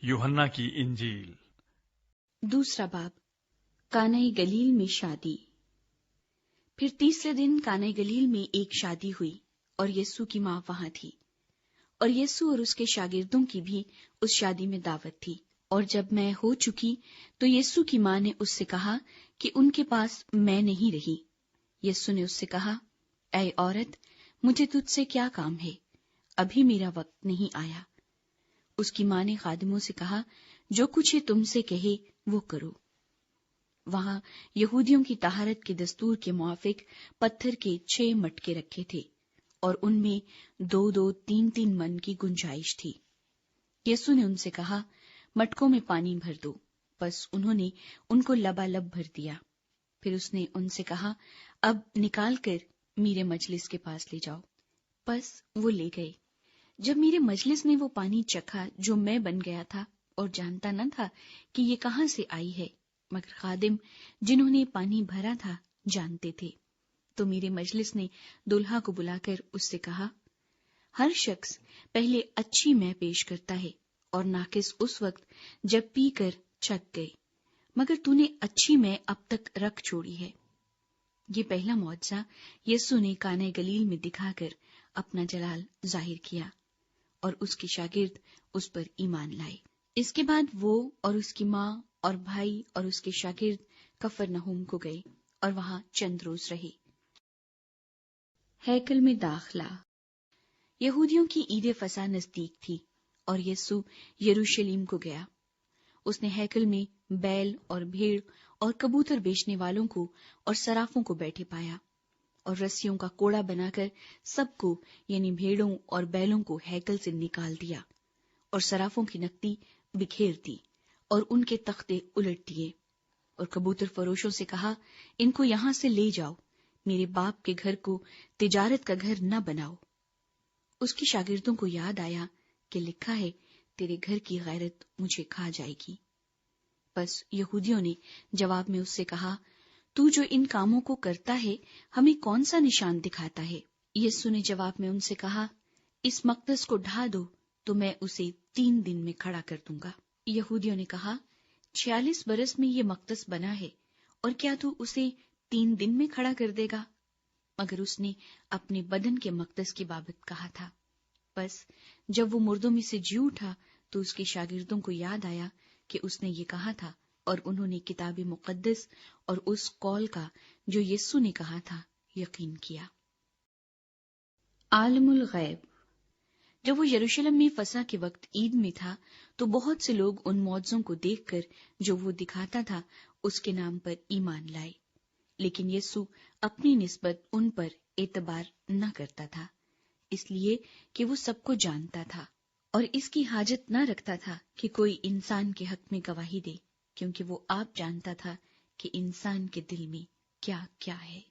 यूहन्ना की इंजील। दूसरा बाब। काना गलील में शादी। फिर तीसरे दिन काना गलील में एक शादी हुई और यीशु की मां वहां थी, और यीशु और उसके शागिर्दों की भी उस शादी में दावत थी। और जब मैं हो चुकी तो यीशु की मां ने उससे कहा कि उनके पास मैं नहीं रही। यीशु ने उससे कहा, ऐ औरत, मुझे तुझसे क्या काम है? अभी मेरा वक्त नहीं आया। उसकी मां ने खादिमों से कहा, जो कुछ ये तुमसे कहे वो करो। वहां यहूदियों की तहारत के दस्तूर के मुआफिक पत्थर के 6 मटके रखे थे और उनमें 2-2, 3-3 मन की गुंजाइश थी। यीशु ने उनसे कहा, मटकों में पानी भर दो। बस उन्होंने उनको लबालब भर दिया। फिर उसने उनसे कहा, अब निकाल कर मेरे मजलिस के पास ले जाओ। बस वो ले गए। जब मेरे मजलिस ने वो पानी चखा जो मैं बन गया था और जानता न था कि ये कहां से आई है, मगर खादिम जिन्होंने पानी भरा था जानते थे, तो मेरे मजलिस ने दुल्हा को बुलाकर उससे कहा, हर शख्स पहले अच्छी मैं पेश करता है और नाकिस उस वक्त जब पी कर चक गए, मगर तूने अच्छी मैं अब तक रख छोड़ी है। ये पहला मौजज़ा यीशु ने काना गलील में दिखाकर अपना जलाल जाहिर किया और उसके शागिर्द उस पर ईमान लाए। इसके बाद वो और उसकी मां और भाई और उसके शागिर्द कफरनहूम को गए और वहां चंद रोज रहे। हैकल में दाखला। यहूदियों की ईद फसा नजदीक थी और यीशु यरूशलेम को गया। उसने हैकल में बैल और भेड़ और कबूतर बेचने वालों को और सराफों को बैठे पाया और रस्सियों का कोड़ा बनाकर सबको यानी भेड़ों और बैलों को हैकल से निकाल दिया और सराफों की नकदी बिखेर दी और उनके तख्ते उलट दिए और कबूतर फरोशों से कहा, इनको यहां से ले जाओ, मेरे बाप के घर को तिजारत का घर न बनाओ। उसके शागिर्दों को याद आया कि लिखा है, तेरे घर की गैरत मुझे खा जाएगी। बस यहूदियों ने जवाब में उससे कहा, तू जो इन कामों को करता है हमें कौन सा निशान दिखाता है? यीशु ने जवाब में उनसे कहा, इस मकदस को ढा दो तो मैं उसे 3 दिन में खड़ा कर दूंगा। यहूदियों ने कहा, 46 बरस में ये मकदस बना है और क्या तू उसे 3 दिन में खड़ा कर देगा? मगर उसने अपने बदन के मकदस की बाबत कहा था। बस जब वो मुर्दों में से जी उठा तो उसके शागिर्दों को याद आया कि उसने ये कहा था और उन्होंने किताबी मुकद्दस और उस कौल का जो यीशु ने कहा था यकीन किया। आलमुल गैब। जब वो यरूशलेम में फसह के वक्त ईद में था तो बहुत से लोग उन मौजज़ों को देखकर जो वो दिखाता था उसके नाम पर ईमान लाए, लेकिन यीशु अपनी निस्बत उन पर एतबार न करता था, इसलिए कि वो सबको जानता था और इसकी हाजत न रखता था कि कोई इंसान के हक में गवाही दे, क्योंकि वो आप जानता था कि इंसान के दिल में क्या क्या है।